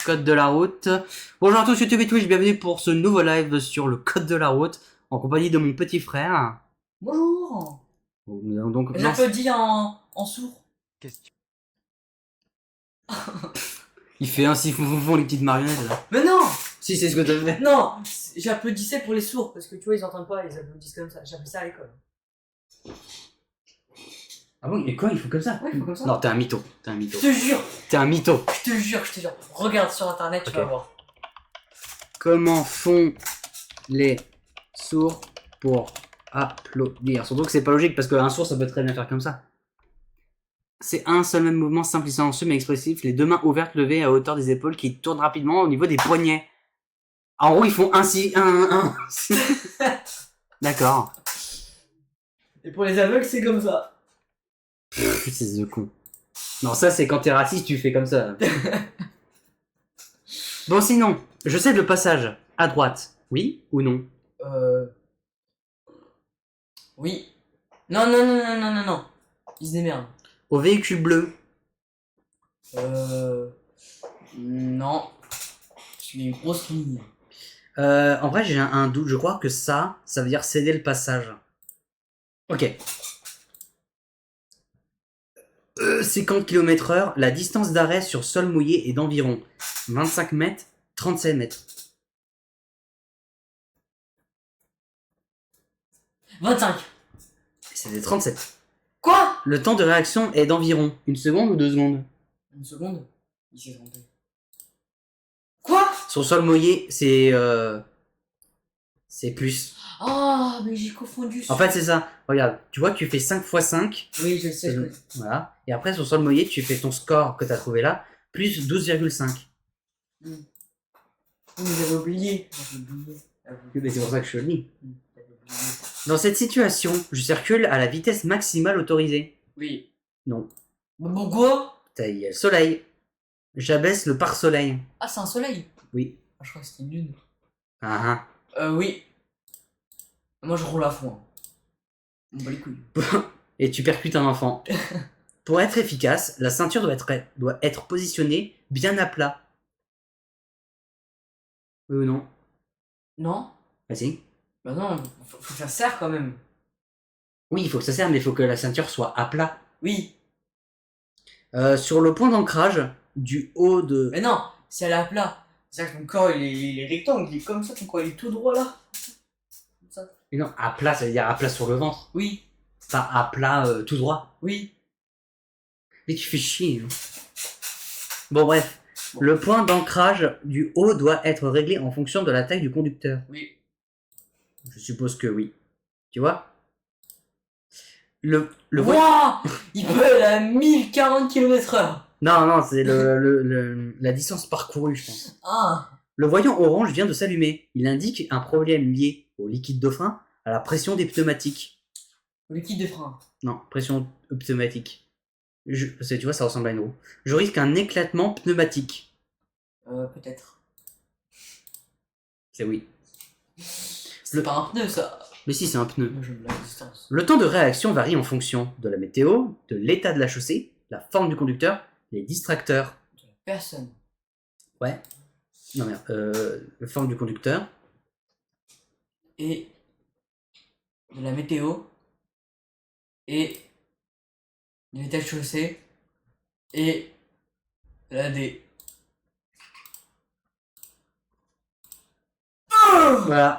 code de la route. Bonjour à tous YouTube et Twitch, bienvenue pour ce nouveau live sur le code de la route en compagnie de mon petit frère. Bonjour. Nous allons donc J'applaudis en sourd. Question. Il fait un siffon les petites marionnettes là. Mais non. Si c'est ce que t'as fait. Non, j'applaudissais pour les sourds parce que tu vois ils entendent pas, ils applaudissent comme ça. J'appelle ça à l'école. Ah bon, et quoi, il faut comme ça? Ouais, il faut comme ça. Non, t'es un mytho. Je te jure, T'es un mytho. je te jure. Regarde sur internet, tu Ok. vas voir. Comment font les sourds pour applaudir? Surtout que c'est pas logique parce qu'un sourd ça peut très bien faire comme ça. C'est un seul même mouvement simple et silencieux mais expressif, les deux mains ouvertes levées à hauteur des épaules qui tournent rapidement au niveau des poignets. En gros, ils font ainsi, un. D'accord. Et pour les aveugles, c'est comme ça. C'est de con. Non, ça c'est quand t'es raciste, tu fais comme ça. Bon, sinon, je cède le passage à droite. Oui ou non? Oui. Non. Ils se démerdent. Au véhicule bleu. Non. J'ai une grosse ligne. En vrai, j'ai un doute. Je crois que ça veut dire céder le passage. Ok. 50 km/h, la distance d'arrêt sur sol mouillé est d'environ 25 mètres, 37 mètres. 25. C'était 37. Quoi? Le temps de réaction est d'environ 1 seconde ou 2 secondes. Une seconde. Il s'est trompé. Quoi? Sur sol mouillé, c'est plus. Ah, mais j'ai confondu. En fait, c'est ça. Regarde, tu vois, tu fais 5 x 5. Oui, je le sais. Voilà. Et après, sur sol mouillé, tu fais ton score que tu as trouvé là, plus 12,5. Oui, mais j'avais oublié. Mais c'est pour ça que je te le dis. J'avais oublié. Dans cette situation, je circule à la vitesse maximale autorisée. Oui. Non. Mais pourquoi? Il y a le soleil. J'abaisse le pare-soleil. Ah, c'est un soleil. Oui. Ah, je crois que c'était une lune. Ah Oui. Moi, je roule à fond. Hein. On bat les couilles. ah. Et tu percutes un enfant. Pour être efficace, la ceinture doit être positionnée bien à plat. Oui ou non? Non? Vas-y. Bah non, faut que ça serre quand même. Oui, il faut que ça serve, mais il faut que la ceinture soit à plat. Oui. Sur le point d'ancrage du haut de... Mais non, si elle est à plat. C'est-à-dire que ton corps, il est rectangle. Il est comme ça, ton corps, il est tout droit là. Comme ça. Mais non, à plat, ça veut dire à plat sur le ventre. Oui. Pas à plat tout droit. Oui. Mais tu fais chier. Hein. Bon, bref. Bon. Le point d'ancrage du haut doit être réglé en fonction de la taille du conducteur. Oui. Je suppose que oui. Tu vois? Wouah, il peut aller à 1040 km/h. Non, c'est la distance parcourue, je pense. Ah. Le voyant orange vient de s'allumer. Il indique un problème lié au liquide de frein, à la pression des pneumatiques. Le liquide de frein. Non, pression pneumatique. Tu vois, ça ressemble à une roue. Je risque un éclatement pneumatique. Peut-être. C'est oui. C'est pas un pneu, ça. Mais si, c'est un pneu. Moi, j'aime la distance. Le temps de réaction varie en fonction de la météo, de l'état de la chaussée, la forme du conducteur, les distracteurs. Personne. Ouais. Non, merde. La forme du conducteur. Et de la météo. Et de l'état de chaussée. Et de la D. Voilà.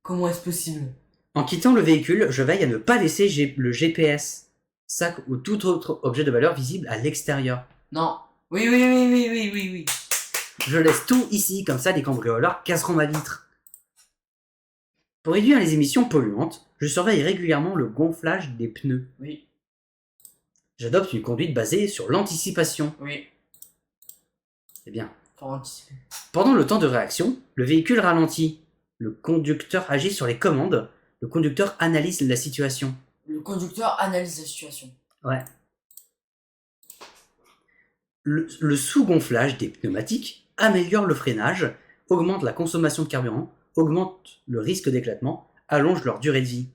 Comment est-ce possible? En quittant le véhicule, je veille à ne pas laisser le GPS, sac ou tout autre objet de valeur visible à l'extérieur. Non. Oui. Je laisse tout ici, comme ça les cambrioleurs casseront ma vitre. Pour réduire les émissions polluantes, je surveille régulièrement le gonflage des pneus. Oui. J'adopte une conduite basée sur l'anticipation. Oui. C'est bien. Faut anticiper. Pendant le temps de réaction, le véhicule ralentit. Le conducteur agit sur les commandes. Le conducteur analyse la situation. Le conducteur analyse la situation. Ouais. Le sous-gonflage des pneumatiques améliore le freinage, augmente la consommation de carburant, augmente le risque d'éclatement, allonge leur durée de vie.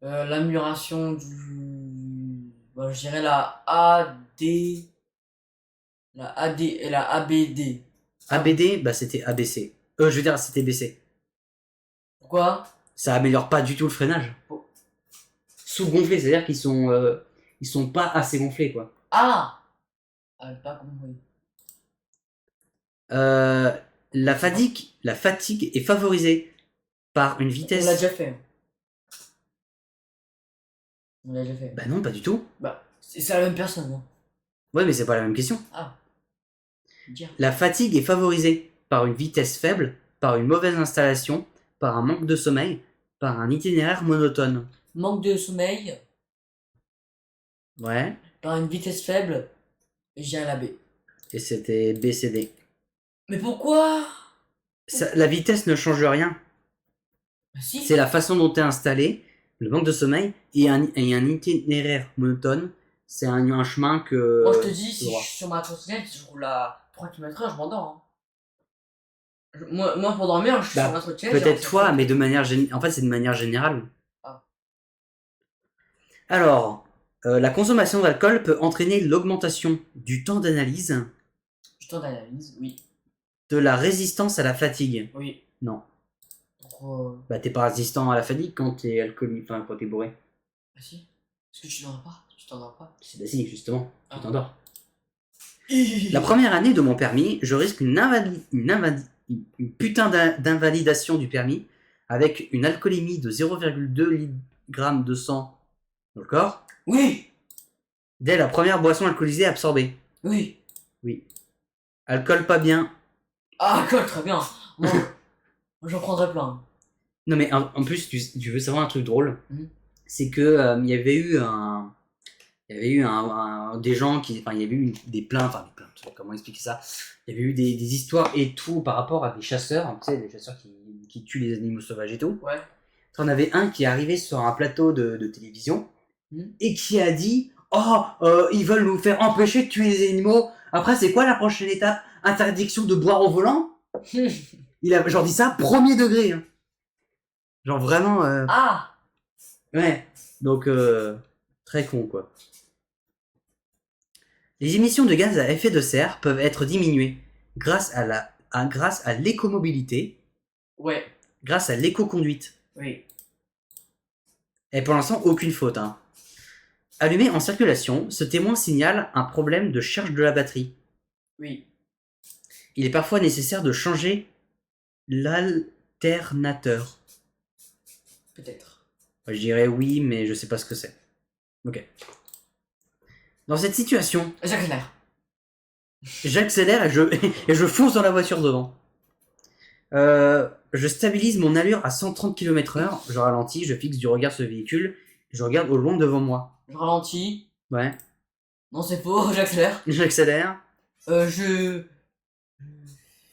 L'amélioration du... Bah, je dirais la A, D... La AD et la ABD. ABD, bah c'était ABC. Je veux dire, c'était BC. Pourquoi? Ça améliore pas du tout le freinage. Oh. Sous-gonflés, c'est-à-dire ils sont pas assez gonflés, quoi. Ah! Ah, j'ai pas compris. Euh, la fatigue est favorisée par une On l'a vitesse. déjà fait. On l'a déjà fait. Bah non, pas du tout. Bah, c'est la même personne, non? Ouais, mais c'est pas la même question. Ah, dire. La fatigue est favorisée par une vitesse faible, par une mauvaise installation, par un manque de sommeil, par un itinéraire monotone. Manque de sommeil, Ouais. par une vitesse faible, j'ai un AB. Et c'était BCD. Mais pourquoi? La vitesse ne change rien. Bah si. C'est la façon dont tu es installé, le manque de sommeil et un itinéraire monotone. C'est un chemin que. Moi, je te dis, si je droit. suis sur ma trottinette, je roule à 3 km/h, je m'endors. Hein. Moi, pour dormir, je suis sur ma trottinette. Peut-être toi, mais de manière en fait, c'est de manière générale. Ah. Alors, la consommation d'alcool peut entraîner l'augmentation du temps d'analyse, Du temps d'analyse, oui. de la résistance à la fatigue. Oui. Non. Pourquoi? Bah, t'es pas résistant à la fatigue quand t'es alcoolique, enfin, quand t'es bourré. Ah si. Est-ce que tu t'endors pas? Tu t'endors pas? C'est si, justement, tu Ah. t'endors. La première année de mon permis, je risque une putain d'invalidation du permis avec une alcoolémie de 0,2 g de sang dans le corps Oui. dès la première boisson alcoolisée absorbée. Oui. Oui. Alcool pas bien. Ah, cool, très bien. Moi, j'en prendrais plein. Non mais en plus, tu veux savoir un truc drôle, c'est que il y avait eu des gens qui, enfin il y avait eu des plaintes, comment expliquer ça, il y avait eu des histoires et tout par rapport à des chasseurs, tu sais, des chasseurs qui tuent les animaux sauvages et tout. Ouais. T'en avais un qui est arrivé sur un plateau de télévision et qui a dit ils veulent nous faire empêcher de tuer les animaux. Après, c'est quoi la prochaine étape? Interdiction de boire au volant? Il a genre dit ça premier degré. Hein. Genre vraiment. Ah. Ouais. Donc très con quoi. Les émissions de gaz à effet de serre peuvent être diminuées grâce à l'écomobilité, Ouais. grâce à l'éco-conduite. Oui. Et pour l'instant, aucune faute. Hein. Allumé en circulation, ce témoin signale un problème de charge de la batterie. Oui. Il est parfois nécessaire de changer l'alternateur. Peut-être. Je dirais oui, mais je sais pas ce que c'est. Ok. Dans cette situation, j'accélère et je fonce dans la voiture devant. Je stabilise mon allure à 130 km/h, je ralentis, je fixe du regard sur le véhicule, je regarde au loin devant moi. Je ralentis. Ouais. Non, c'est faux, j'accélère. J'accélère. Je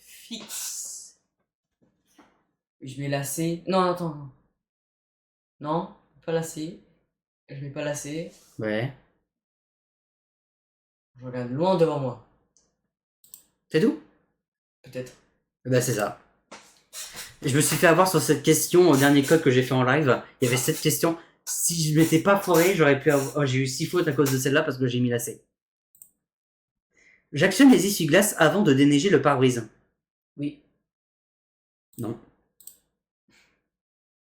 fixe. Je vais lasser. Non, attends. Non, pas lasser. Je vais pas lasser. Ouais. Je regarde loin devant moi. C'est tout? Peut-être. Bah c'est ça. Je me suis fait avoir sur cette question au dernier code que j'ai fait en live. Il y avait cette question. Si je m'étais pas foiré, j'aurais pu avoir... Oh, j'ai eu 6 fautes à cause de celle-là parce que j'ai mis la C. J'actionne les essuie-glaces avant de déneiger le pare-brise. Oui. Non.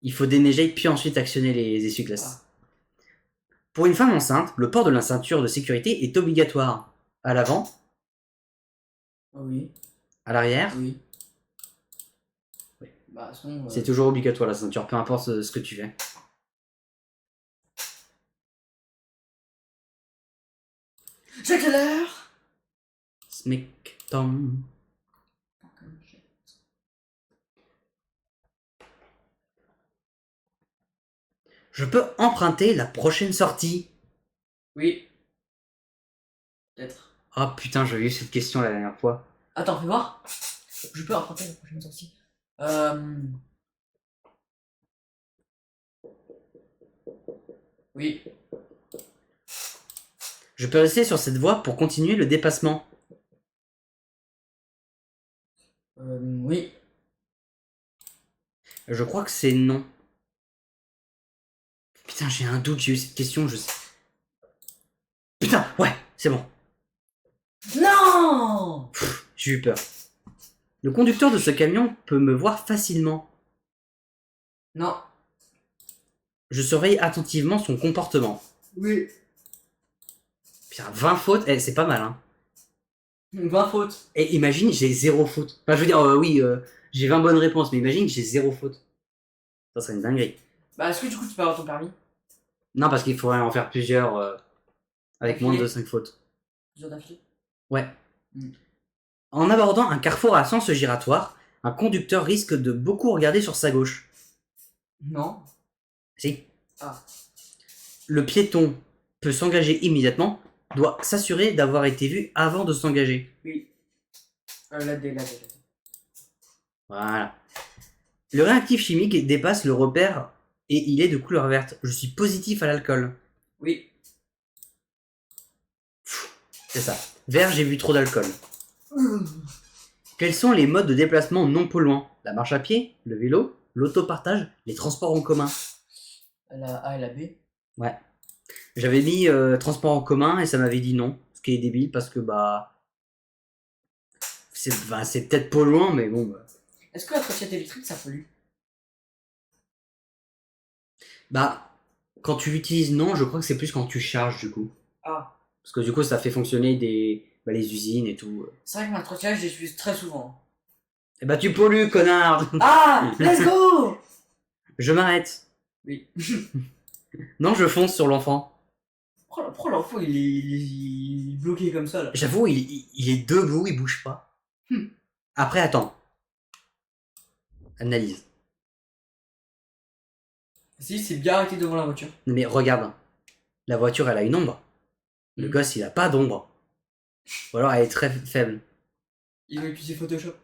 Il faut déneiger puis ensuite actionner les essuie-glaces. Pour une femme enceinte, le port de la ceinture de sécurité est obligatoire. À l'avant. Oui. À l'arrière. Oui. Oui. Bah, sinon, c'est toujours obligatoire la ceinture, peu importe ce que tu fais. J'accélère. Smectom. Je peux emprunter la prochaine sortie. Oui. Peut-être. Ah oh, putain, j'avais eu cette question la dernière fois. Attends, fais voir. Je peux emprunter la prochaine sortie. Oui. Je peux rester sur cette voie pour continuer le dépassement. Oui. Je crois que c'est non. Putain, j'ai un doute, j'ai eu cette question, je sais. Putain, ouais, c'est bon. Non! J'ai eu peur. Le conducteur de ce camion peut me voir facilement. Non. Je surveille attentivement son comportement. Oui. Putain, 20 fautes, eh, c'est pas mal, hein. 20 fautes. Et imagine, j'ai 0 faute. Enfin, je veux dire, oui, j'ai 20 bonnes réponses, mais imagine, j'ai 0 faute. Ça serait une dinguerie. Bah, est-ce que du coup tu peux avoir ton permis? Non, parce qu'il faudrait en faire plusieurs avec moins de D'affilée? 5 fautes. Plusieurs d'affilée? Ouais. Mm. En abordant un carrefour à sens giratoire, un conducteur risque de beaucoup regarder sur sa gauche. Non. Si. Ah. Le piéton peut s'engager immédiatement, doit s'assurer d'avoir été vu avant de s'engager. Oui. La D. Voilà. Le réactif chimique dépasse le repère et il est de couleur verte. Je suis positif à l'alcool. Oui. C'est ça. Vert, j'ai vu trop d'alcool. Quels sont les modes de déplacement non polluants? La marche à pied, le vélo, l'autopartage, les transports en commun. La A et la B. Ouais. J'avais mis transport en commun et ça m'avait dit non. Ce qui est débile parce que bah. C'est peut-être polluant, mais bon. Bah. Est-ce que la trottinette électrique ça pollue? Bah, quand tu l'utilises, non, je crois que c'est plus quand tu charges du coup. Ah. Parce que du coup, ça fait fonctionner les usines et tout. C'est vrai que ma trottinette, je l'utilise très souvent. Et bah, tu pollues, connard! Ah! Let's go! Je m'arrête. Oui. Non, je fonce sur l'enfant. Pourquoi l'enfant il est bloqué comme ça là? J'avoue, il est debout, il bouge pas. Après, attends. Analyse. Si, c'est bien arrêté devant la voiture. Non, mais regarde. La voiture, elle a une ombre. Le gosse, il a pas d'ombre. Ou alors, elle est très faible. Ils ont utilisé Photoshop.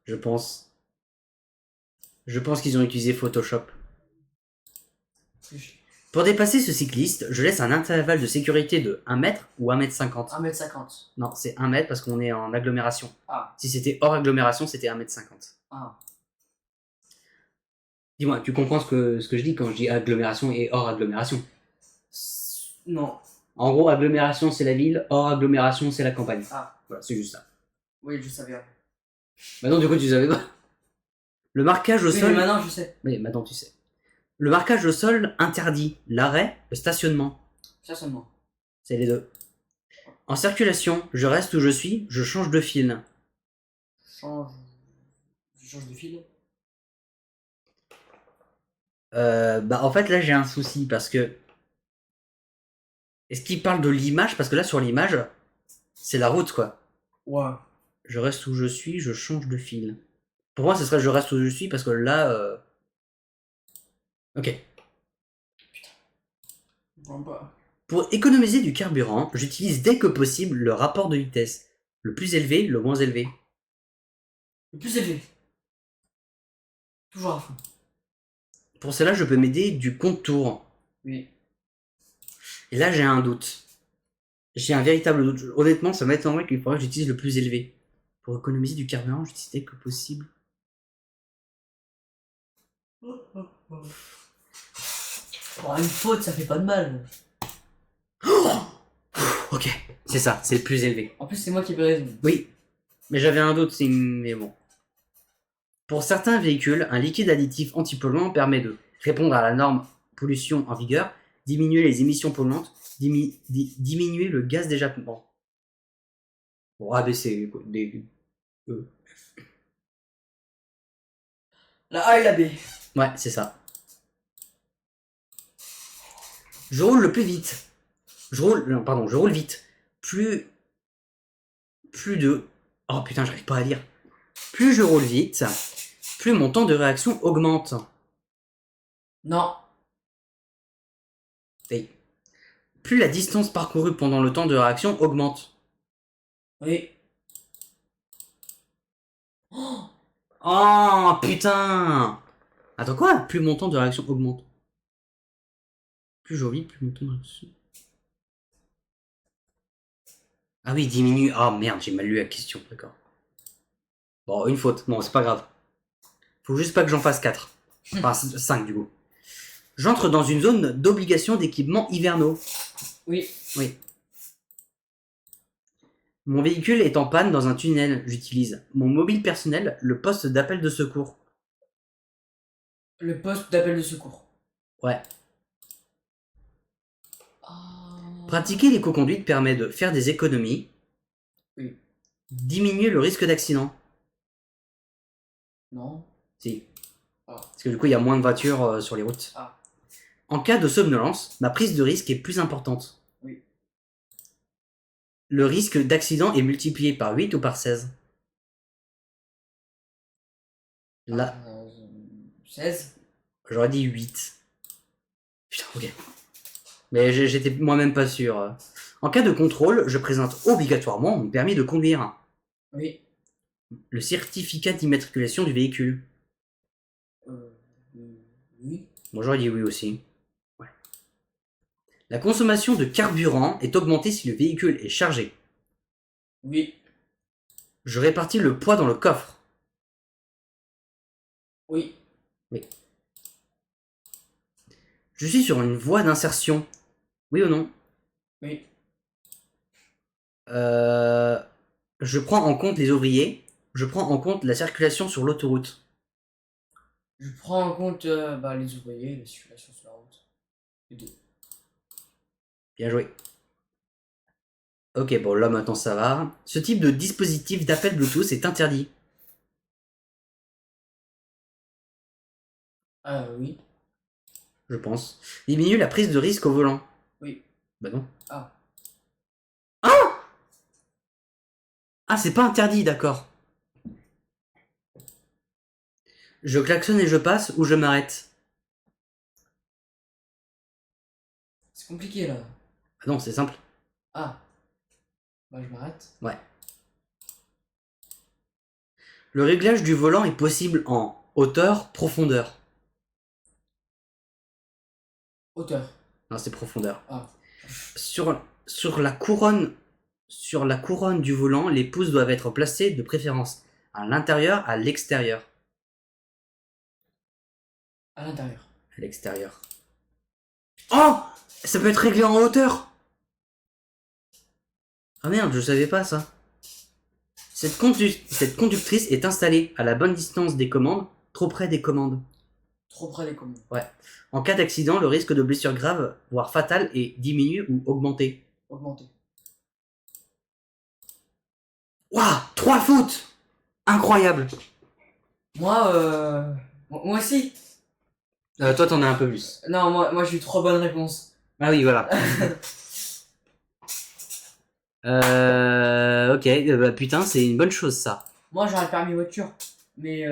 Je pense. Je pense qu'ils ont utilisé Photoshop. Pour dépasser ce cycliste, je laisse un intervalle de sécurité de 1 mètre ou 1,50 m. 1,50 m. Non, c'est 1 mètre parce qu'on est en agglomération. Ah. Si c'était hors agglomération, c'était 1,50 m. Ah. Dis-moi, tu comprends ce que je dis quand je dis agglomération et hors agglomération? Non. En gros, agglomération, c'est la ville, hors agglomération, c'est la campagne. Ah. Voilà, c'est juste ça. Oui, je savais. Bah non, du coup, tu savais pas. Le marquage au Oui, sol... mais maintenant, je sais. Oui, maintenant, tu sais. Le marquage au sol interdit l'arrêt, le stationnement. Ça seulement. C'est les deux. En circulation, je reste où je suis, je change de fil. Je change de fil. Bah en fait là j'ai un souci parce que est-ce qu'il parle de l'image? Parce que là sur l'image c'est la route quoi. Ouais. Je reste où je suis, je change de fil. Pour moi ce serait je reste où je suis parce que là ok. Putain. Pas. Pour économiser du carburant, j'utilise dès que possible le rapport de vitesse. Le plus élevé, le moins élevé. Le plus élevé. Toujours à fond. Pour cela je peux m'aider du contour. Oui. Et là j'ai un doute. J'ai un véritable doute. Honnêtement ça m'étonnerait qu'il faudrait que j'utilise le plus élevé. Pour économiser du carburant, j'utilise dès que possible. Oh, une faute, ça fait pas de mal. Ok, c'est ça, c'est le plus élevé. En plus, c'est moi qui ai raison. Oui, mais j'avais un doute, mais bon. Pour certains véhicules, un liquide additif anti-polluant permet de répondre à la norme pollution en vigueur, diminuer les émissions polluantes, diminuer le gaz d'échappement. Bon, rabaisser des... La A et la B. Ouais, c'est ça. Je roule le plus vite. Je roule vite. Plus de... Oh putain, j'arrive pas à lire. Plus je roule vite, plus mon temps de réaction augmente. Non. Et plus la distance parcourue pendant le temps de réaction augmente. Oui. Oh putain! Attends quoi? Plus mon temps de réaction augmente. Plus je roule vite, plus mon temps de réaction... Ah oui, diminue. Ah merde, j'ai mal lu la question, d'accord. Bon, une faute. Non, c'est pas grave. Faut juste pas que j'en fasse 4. Enfin, 5 du coup. J'entre dans une zone d'obligation d'équipements hivernaux. Oui. Oui. Mon véhicule est en panne dans un tunnel. J'utilise mon mobile personnel, le poste d'appel de secours. Le poste d'appel de secours. Ouais. Oh. Pratiquer l'éco-conduite permet de faire des économies, Oui. diminuer le risque d'accident. Non. Si. Ah. Parce que du coup, il y a moins de voitures sur les routes. Ah. En cas de somnolence, ma prise de risque est plus importante. Oui. Le risque d'accident est multiplié par 8 ou par 16. Là, 16. j'aurais dit 8. Putain, ok. Mais j'étais moi-même pas sûr. En cas de contrôle, je présente obligatoirement mon permis de conduire. Oui. Le certificat d'immatriculation du véhicule. Euh, oui. Bon, j'aurais dit oui aussi. Ouais. La consommation de carburant est augmentée si le véhicule est chargé. Oui. Je répartis le poids dans le coffre. Oui. Oui. Je suis sur une voie d'insertion. Oui ou non? Oui. Je prends en compte les ouvriers. Je prends en compte la circulation sur l'autoroute. Je prends en compte les ouvriers, la circulation sur la route. Les deux. Bien joué. Ok, bon là maintenant ça va. Ce type de dispositif d'appel Bluetooth est interdit. Ah oui. Je pense. Diminue la prise de risque au volant. Oui. Bah non. Ah. Ah, c'est pas interdit, d'accord. Je klaxonne et je passe ou je m'arrête. C'est compliqué là. Ah non, c'est simple. Ah. Bah je m'arrête. Ouais. Le réglage du volant est possible en hauteur, profondeur. Hauteur. Non, c'est profondeur. Ah. Sur la couronne, sur la couronne du volant, les pouces doivent être placés de préférence à l'intérieur, à l'extérieur. À l'intérieur. À l'extérieur. Oh! Ça peut être réglé en hauteur! Ah merde, je savais pas ça. Cette conductrice est installée à la bonne distance des commandes, trop près des commandes. Trop près des commandes. Ouais. En cas d'accident, le risque de blessure grave, voire fatale, est diminué ou augmenté. Augmenté. Waouh! 3 foot! Incroyable! Moi aussi. Toi, t'en as un peu plus. Non, moi j'ai eu 3 bonnes réponses. Ah oui, voilà. Ok, bah putain, c'est une bonne chose ça, Moi j'aurais le permis voiture. Mais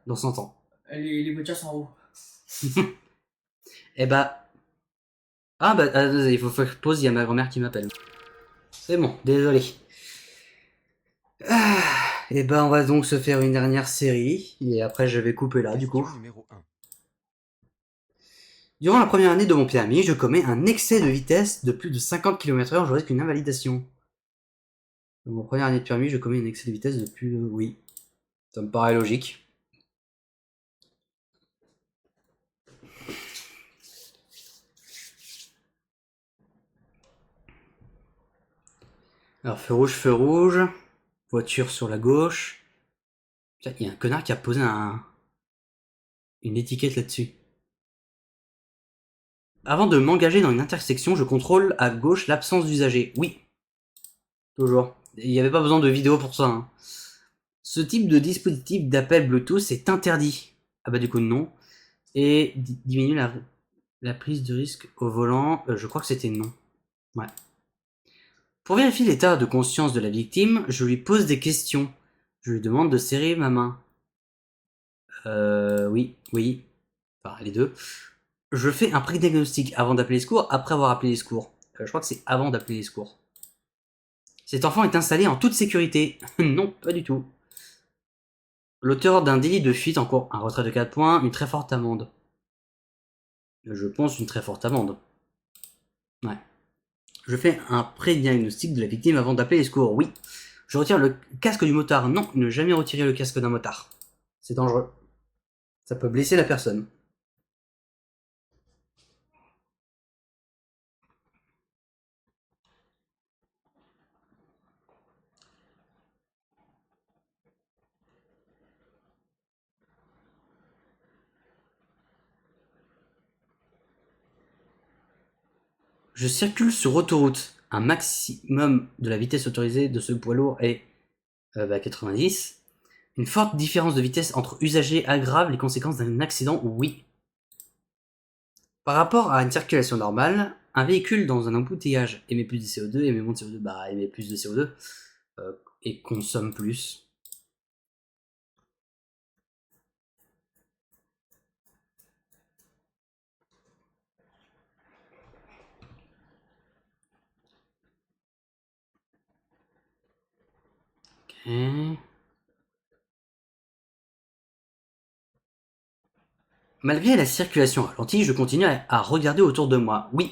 dans 100 ans. les voitures sont en haut. Eh bah. Ah bah, il faut faire pause, il y a ma grand-mère qui m'appelle. C'est bon, désolé. Ah, et bah, on va donc se faire une dernière série, et après je vais couper là, du coup. Question numéro 1. Durant la première année de mon permis, je commets un excès de vitesse de plus de 50 km/h, je risque une invalidation. Dans mon première année de permis, je commets un excès de vitesse de plus de... Oui, ça me paraît logique. Alors, feu rouge, voiture sur la gauche. Putain, il y a un connard qui a posé une étiquette là-dessus. Avant de m'engager dans une intersection, je contrôle à gauche l'absence d'usager. Oui, toujours. Il n'y avait pas besoin de vidéo pour ça. Hein. Ce type de dispositif d'appel Bluetooth est interdit. Ah bah du coup non. Et diminue la prise de risque au volant. Je crois que c'était non. Ouais. Pour vérifier l'état de conscience de la victime, je lui pose des questions. Je lui demande de serrer ma main. Oui. Enfin, les deux. Je fais un pré-diagnostic avant d'appeler les secours, après avoir appelé les secours. Je crois que c'est avant d'appeler les secours. Cet enfant est installé en toute sécurité. Non, pas du tout. L'auteur d'un délit de fuite encourt un retrait de 4 points, une très forte amende. Je pense une très forte amende. Ouais. Je fais un pré-diagnostic de la victime avant d'appeler les secours. Oui. Je retire le casque du motard. Non, ne jamais retirer le casque d'un motard. C'est dangereux. Ça peut blesser la personne. Je circule sur autoroute. Un maximum de la vitesse autorisée de ce poids lourd est 90. Une forte différence de vitesse entre usagers aggrave les conséquences d'un accident, oui. Par rapport à une circulation normale, un véhicule dans un embouteillage émet plus de CO2, émet moins de CO2, bah émet plus de CO2 et consomme plus. Ok. Malgré la circulation ralentie, je continue à regarder autour de moi. Oui,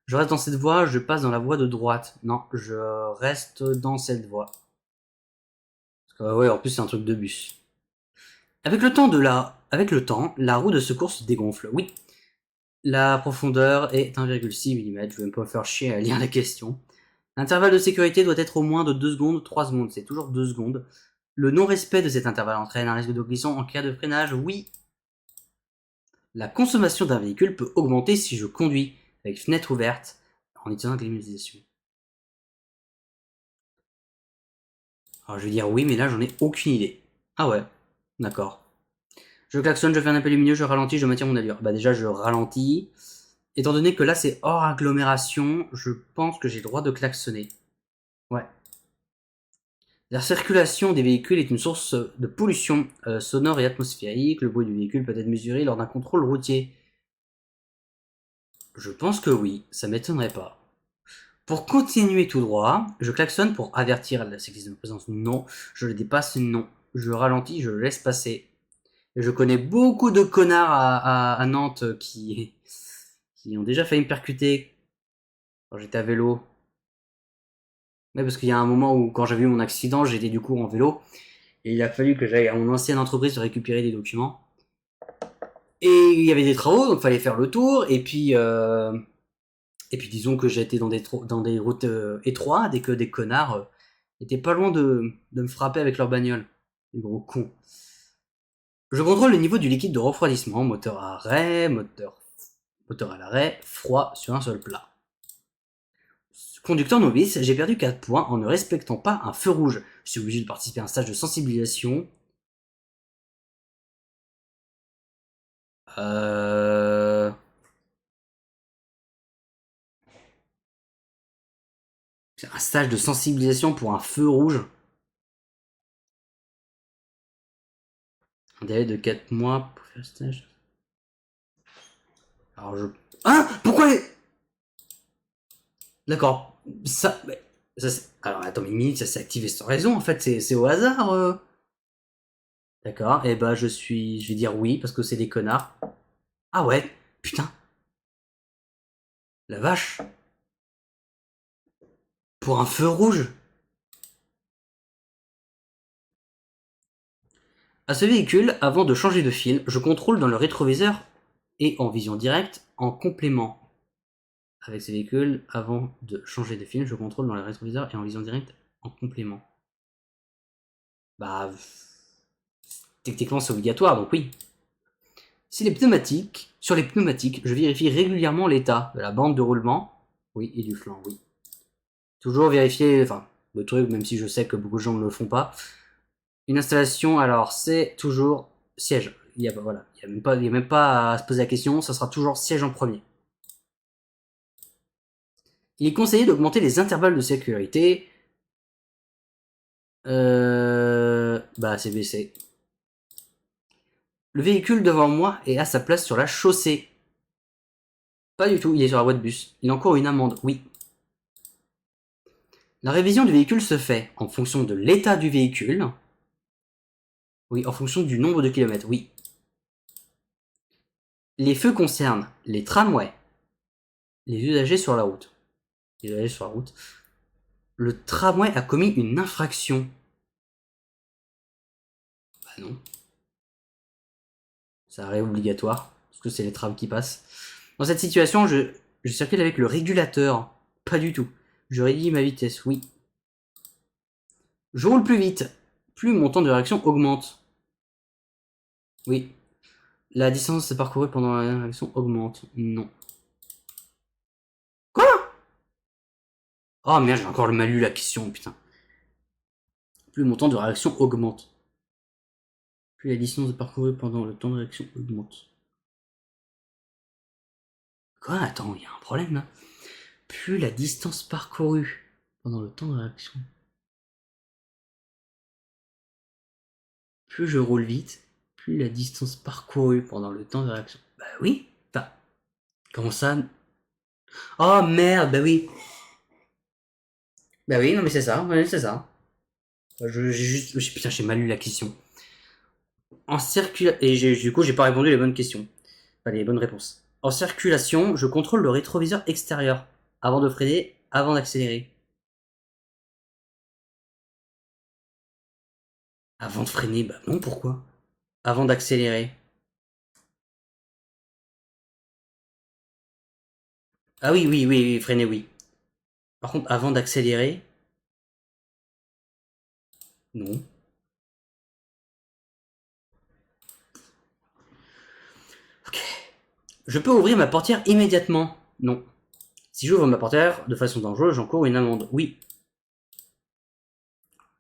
je reste dans cette voie, je passe dans la voie de droite. Non, je reste dans cette voie. Parce que, ouais, en plus c'est un truc de bus. Avec le temps, la roue de secours se dégonfle. Oui, la profondeur est 1,6 mm. Je vais même pas me faire chier à lire la question. L'intervalle de sécurité doit être au moins de 2 secondes, 3 secondes. C'est toujours 2 secondes. Le non-respect de cet intervalle entraîne un risque de glissement en cas de freinage. Oui. La consommation d'un véhicule peut augmenter si je conduis avec fenêtre ouverte en utilisant la climatisation. Alors je vais dire oui, mais là j'en ai aucune idée. Ah ouais, d'accord. Je klaxonne, je fais un appel lumineux, je ralentis, je maintiens mon allure. Bah déjà je ralentis. Étant donné que là c'est hors agglomération, je pense que j'ai le droit de klaxonner. Ouais. La circulation des véhicules est une source de pollution sonore et atmosphérique. Le bruit du véhicule peut être mesuré lors d'un contrôle routier. Je pense que oui, ça m'étonnerait pas. Pour continuer tout droit, je klaxonne pour avertir la cycliste de ma présence. Non. Je le dépasse. Non. Je ralentis, je le laisse passer. Et je connais beaucoup de connards à Nantes qui ont déjà failli me percuter quand j'étais à vélo. Ouais, parce qu'il y a un moment où, quand j'avais eu mon accident, j'étais du coup en vélo. Et il a fallu que j'aille à mon ancienne entreprise récupérer des documents. Et il y avait des travaux, donc il fallait faire le tour. Et puis disons que j'étais dans des routes étroites et que des connards étaient pas loin de me frapper avec leur bagnole. Les gros cons. Je contrôle le niveau du liquide de refroidissement, moteur à arrêt, moteur à l'arrêt, froid sur un seul plat. Conducteur novice, j'ai perdu 4 points en ne respectant pas un feu rouge. Je suis obligé de participer à un stage de sensibilisation. Euh... Un stage de sensibilisation pour un feu rouge. Un délai de 4 mois pour faire le stage. Alors je... Hein? Pourquoi les... D'accord. Ça... Alors attends, mais une minute, ça s'est activé sans raison, en fait, c'est au hasard. D'accord, et bah je vais dire oui, parce que c'est des connards. Ah ouais, putain, la vache. Pour un feu rouge. À ce véhicule, avant de changer de fil, je contrôle dans le rétroviseur et en vision directe en complément. Avec ce véhicule, avant de changer de film, je contrôle dans le rétroviseur et en vision directe en complément. Bah, techniquement c'est obligatoire, donc oui. Sur les pneumatiques, je vérifie régulièrement l'état de la bande de roulement, oui, et du flanc, oui. Toujours vérifier, enfin, le truc, même si je sais que beaucoup de gens ne le font pas. Une installation, alors c'est toujours siège. Il y a, voilà, il y a même pas à se poser la question, ça sera toujours siège en premier. Il est conseillé d'augmenter les intervalles de sécurité. Bah c'est baissé. Le véhicule devant moi est à sa place sur la chaussée. Pas du tout, il est sur la voie de bus. Il encourt une amende, oui. La révision du véhicule se fait en fonction de l'état du véhicule. Oui, en fonction du nombre de kilomètres, oui. Les feux concernent les tramways, les usagers sur la route. Les usagers sur la route. Le tramway a commis une infraction. Bah non. Ça arrive obligatoire, parce que c'est les trams qui passent. Dans cette situation, je circule avec le régulateur. Pas du tout. Je réduis ma vitesse, oui. Je roule plus vite. Plus mon temps de réaction augmente. Oui. La distance parcourue pendant la réaction augmente. Non. Quoi? Oh merde, j'ai encore mal lu la question, putain. Plus le montant de réaction augmente. Plus la distance parcourue pendant le temps de réaction augmente. Quoi? Attends, il y a un problème là. Plus la distance parcourue pendant le temps de réaction. Plus je roule vite, plus la distance parcourue pendant le temps de réaction. Bah oui. Enfin, comment ça? Oh merde, bah oui. Bah oui, non mais c'est ça, ouais, c'est ça. J'ai juste, putain, j'ai mal lu la question. En circulation, et du coup, j'ai pas répondu les bonnes questions. Pas les bonnes réponses. En circulation, je contrôle le rétroviseur extérieur avant de freiner, avant d'accélérer. Avant de freiner, bah non, pourquoi? Avant d'accélérer. Ah oui, oui, oui, oui, freiner, oui. Par contre, avant d'accélérer, non. Ok. Je peux ouvrir ma portière immédiatement. Non. Si j'ouvre ma portière de façon dangereuse, j'encours une amende. Oui.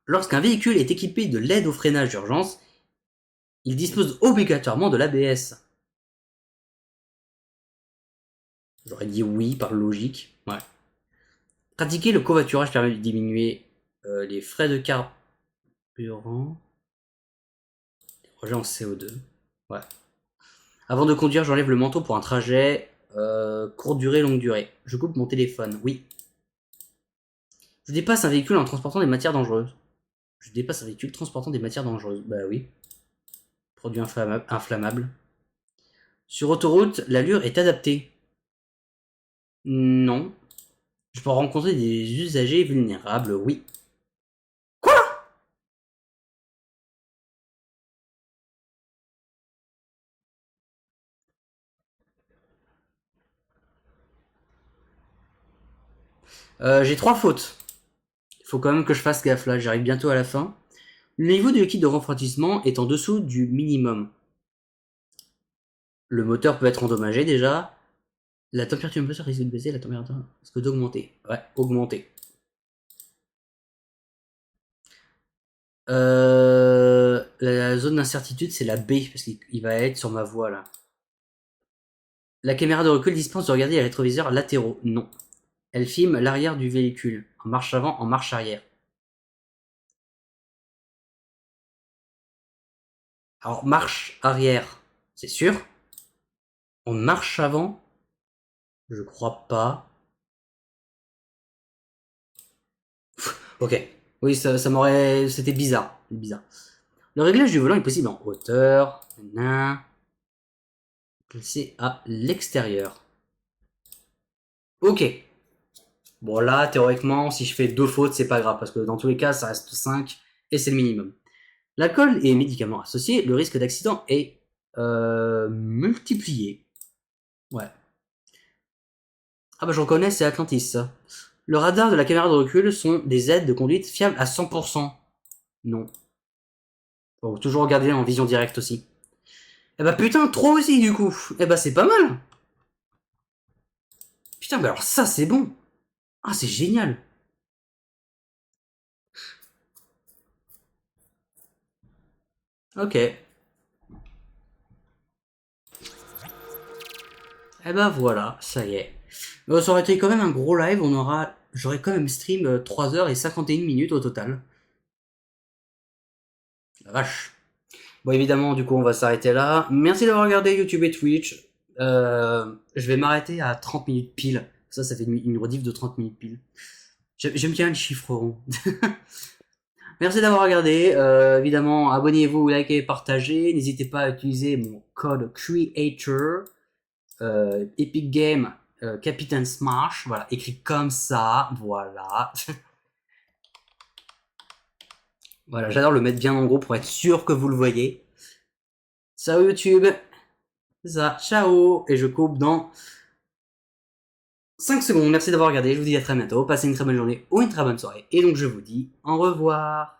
Lorsqu'un véhicule est équipé de l'aide au freinage d'urgence, il dispose obligatoirement de l'ABS. J'aurais dit oui par logique. Ouais. Pratiquer le covoiturage permet de diminuer les frais de carburant, les rejets en CO2. Ouais. Avant de conduire, j'enlève le manteau pour un trajet courte durée, longue durée. Je coupe mon téléphone. Oui. Je dépasse un véhicule en transportant des matières dangereuses. Je dépasse un véhicule transportant des matières dangereuses. Bah oui. Produit inflammable. Sur autoroute, l'allure est adaptée. Non. Je peux rencontrer des usagers vulnérables. Oui. J'ai 3 fautes. Il faut quand même que je fasse gaffe là. J'arrive bientôt à la fin. Le niveau de liquide de refroidissement est en dessous du minimum. Le moteur peut être endommagé déjà. La température du moteur risque de baisser, la température risque d'augmenter. Ouais, augmenter. La zone d'incertitude, c'est la B, parce qu'il va être sur ma voie là. La caméra de recul dispense de regarder les rétroviseurs latéraux. Non. Elle filme l'arrière du véhicule, en marche avant, en marche arrière. Alors, marche arrière, c'est sûr. En marche avant, je crois pas. Ok. Oui, ça m'aurait. C'était bizarre. Bizarre. Le réglage du volant est possible en hauteur. Placé à l'extérieur. Ok. Bon, là, théoriquement, si je fais 2 fautes, c'est pas grave, parce que dans tous les cas, ça reste 5 et c'est le minimum. L'alcool et médicaments associés, le risque d'accident est multiplié. Ouais. Ah bah je reconnais, c'est Atlantis ça. Le radar de la caméra de recul sont des aides de conduite fiables à 100%. Non. Faut toujours regarder en vision directe aussi. Eh bah putain, 3 aussi du coup. Eh bah c'est pas mal. Putain, bah alors ça c'est bon. Ah c'est génial. Ok. Eh bah voilà, ça y est. Ça aurait été quand même un gros live, j'aurais quand même stream 3h51 au total. La vache. Bon évidemment, du coup on va s'arrêter là. Merci d'avoir regardé YouTube et Twitch. Je vais m'arrêter à 30 minutes pile. Ça fait une rediff de 30 minutes pile. J'aime bien le chiffre rond. Merci d'avoir regardé. Évidemment, abonnez-vous, likez, partagez. N'hésitez pas à utiliser mon code CREATOR. Epic Game Captain Smash. Voilà, écrit comme ça. Voilà. Voilà, j'adore le mettre bien en gros pour être sûr que vous le voyez. Ciao YouTube. C'est ça. Ciao. Et je coupe dans 5 secondes. Merci d'avoir regardé. Je vous dis à très bientôt. Passez une très bonne journée ou une très bonne soirée. Et donc je vous dis au revoir.